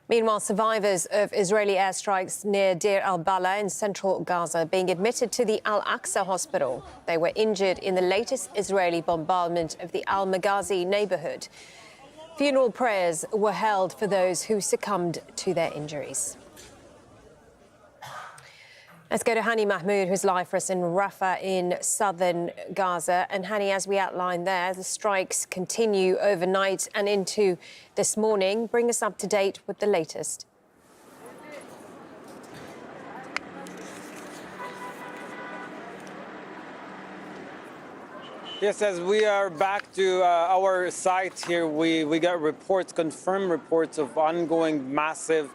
Meanwhile, survivors of Israeli airstrikes near Deir al-Balah in central Gaza are being admitted to the al-Aqsa hospital. They were injured in the latest Israeli bombardment of the al-Maghazi neighborhood. Funeral prayers were held for those who succumbed to their injuries. Let's go to Hani Mahmoud, who's live for us in Rafah in southern Gaza. And Hani, as we outlined there, the strikes continue overnight and into this morning. Bring us up to date with the latest. Yes, as we are back to our site here, we got reports, confirmed reports of ongoing massive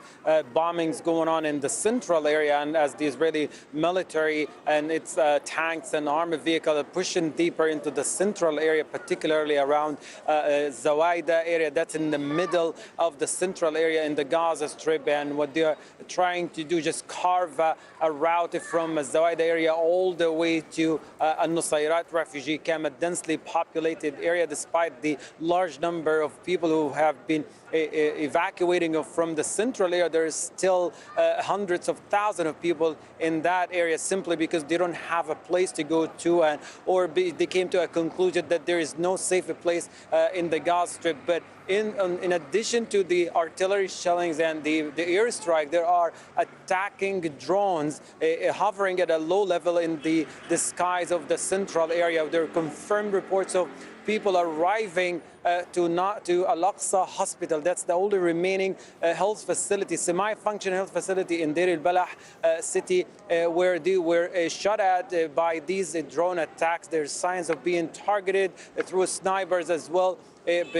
bombings going on in the central area, and as the Israeli military and its tanks and armored vehicles are pushing deeper into the central area, particularly around az-Zawayda area, that's in the middle of the central area in the Gaza Strip, and what they are trying to do, just carve a route from az-Zawayda area all the way to al-Nuseirat refugee camp, a densely populated area, despite the large number of people who have been evacuating from the central area. There is still hundreds of thousands of people in that area simply because they don't have a place to go to, they came to a conclusion that there is no safer place in the Gaza Strip. But in addition to the artillery shellings and the airstrike, there are attacking drones hovering at a low level in the skies of the central area. There are confirmed reports of people arriving to al-Aqsa hospital. That's the only remaining health facility, semi-functional health facility in Deir al-Balah city, where they were shot at by these drone attacks. There's signs of being targeted through snipers as well.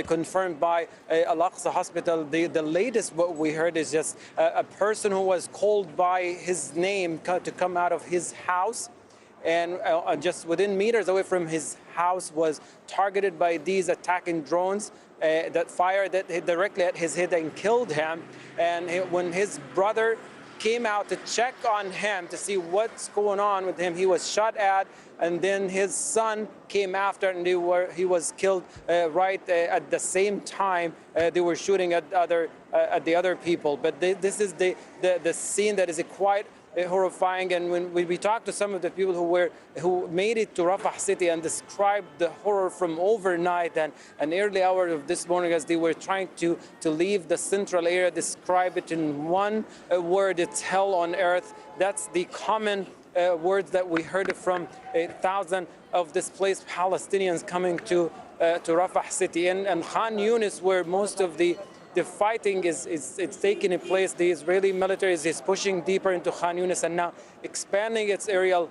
Confirmed by al-Aqsa hospital. The latest what we heard is just a person who was called by his name to come out of his house, and just within meters away from his house was targeted by these attacking drones that fired directly at his head and killed him. And when his brother came out to check on him to see what's going on with him, he was shot at, and then his son came after, and he was killed right at the same time they were shooting at the other people. But this is the scene that is quite horrifying. And when we talked to some of the people who made it to Rafah city and described the horror from overnight and an early hour of this morning, as they were trying to leave the central area, describe it in one word: it's hell on earth. That's the common words that we heard from 1,000 of displaced Palestinians coming to Rafah city. And Khan Yunis, where most of the fighting is taking place, the Israeli military is pushing deeper into Khan Yunis and now expanding its aerial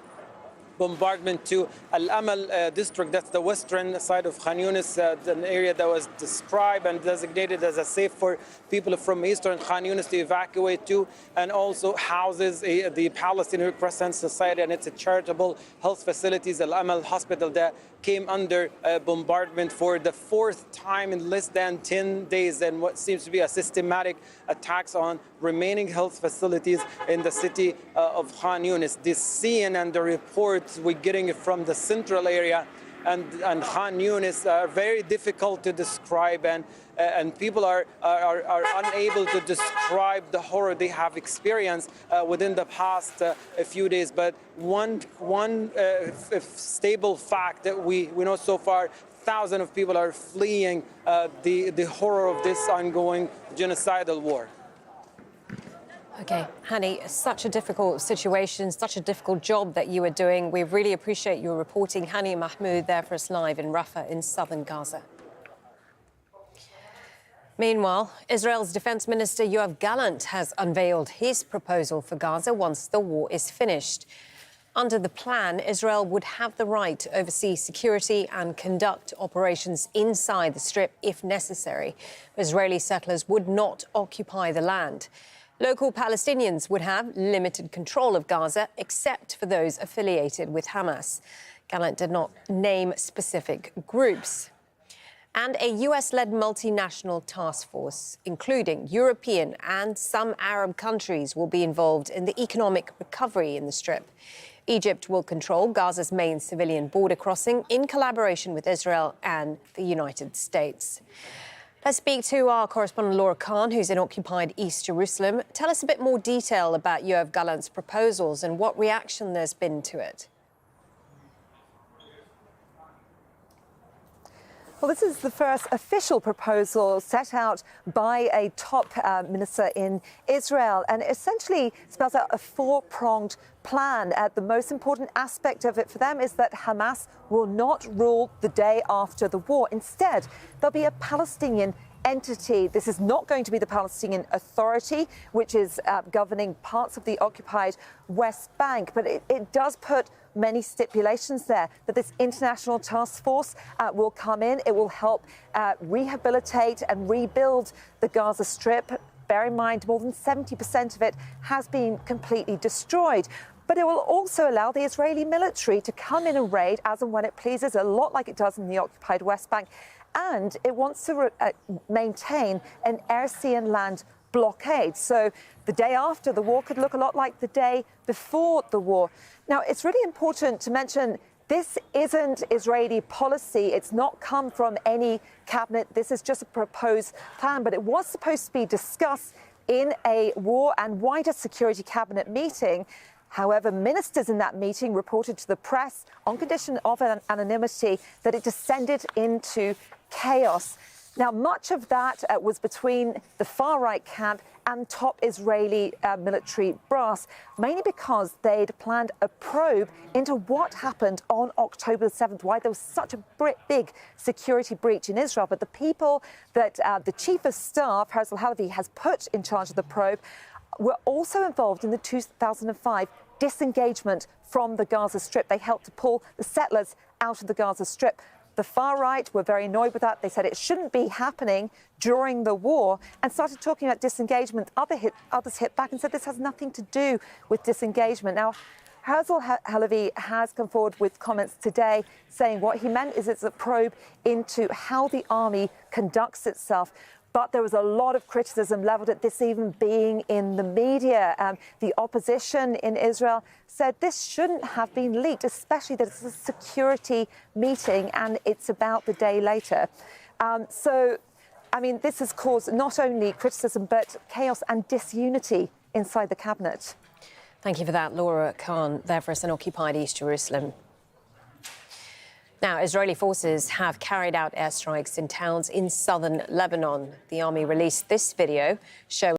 bombardment to Al-Amal district. That's the western side of Khan Yunis, an area that was described and designated as a safe for people from eastern Khan Yunis to evacuate to, and also houses the Palestinian Red Crescent Society and its charitable health facilities, Al-Amal Hospital, that came under bombardment for the fourth time in less than 10 days, and what seems to be a systematic attacks on remaining health facilities in the city of Khan Yunis. The scene and the reports we're getting from the central area and Khan Yunis are very difficult to describe, and people are unable to describe the horror they have experienced within the past few days. But one stable fact that we know so far: thousands of people are fleeing the horror of this ongoing genocidal war. OK, Hani, such a difficult situation, such a difficult job that you are doing. We really appreciate your reporting. Hani Mahmoud there for us live in Rafah in southern Gaza. Meanwhile, Israel's Defense Minister Yoav Gallant has unveiled his proposal for Gaza once the war is finished. Under the plan, Israel would have the right to oversee security and conduct operations inside the Strip if necessary. Israeli settlers would not occupy the land. Local Palestinians would have limited control of Gaza, except for those affiliated with Hamas. Gallant did not name specific groups. And a US-led multinational task force, including European and some Arab countries, will be involved in the economic recovery in the Strip. Egypt will control Gaza's main civilian border crossing in collaboration with Israel and the United States. Let's speak to our correspondent Laura Khan, who's in occupied East Jerusalem. Tell us a bit more detail about Yoav Gallant's proposals and what reaction there's been to it. Well, this is the first official proposal set out by a top minister in Israel, and essentially spells out a four-pronged plan. The most important aspect of it for them is that Hamas will not rule the day after the war. Instead, there'll be a Palestinian entity. This is not going to be the Palestinian Authority, which is governing parts of the occupied West Bank, but it does put many stipulations there, that this international task force will come in. It will help rehabilitate and rebuild the Gaza Strip. Bear in mind, more than 70% of it has been completely destroyed. But it will also allow the Israeli military to come in and raid as and when it pleases, a lot like it does in the occupied West Bank. And it wants to maintain an air, sea and land blockade. So the day after the war could look a lot like the day before the war. Now, it's really important to mention this isn't Israeli policy. It's not come from any cabinet. This is just a proposed plan, but it was supposed to be discussed in a war and wider security cabinet meeting. However, ministers in that meeting reported to the press, on condition of anonymity, that it descended into chaos. Now, much of that was between the far-right camp and top Israeli military brass, mainly because they'd planned a probe into what happened on October the 7th, why there was such a big security breach in Israel. But the people that the chief of staff, Herzl Halevi, has put in charge of the probe were also involved in the 2005 disengagement from the Gaza Strip. They helped to pull the settlers out of the Gaza Strip. The far right were very annoyed with that. They said it shouldn't be happening during the war and started talking about disengagement. Others hit back and said this has nothing to do with disengagement. Now, Herzl Halevi has come forward with comments today saying what he meant is it's a probe into how the army conducts itself. But there was a lot of criticism levelled at this even being in the media. The opposition in Israel said this shouldn't have been leaked, especially that it's a security meeting and it's about the day later. This has caused not only criticism, but chaos and disunity inside the cabinet. Thank you for that, Laura Khan, there for us in occupied East Jerusalem. Now, Israeli forces have carried out airstrikes in towns in southern Lebanon. The army released this video showing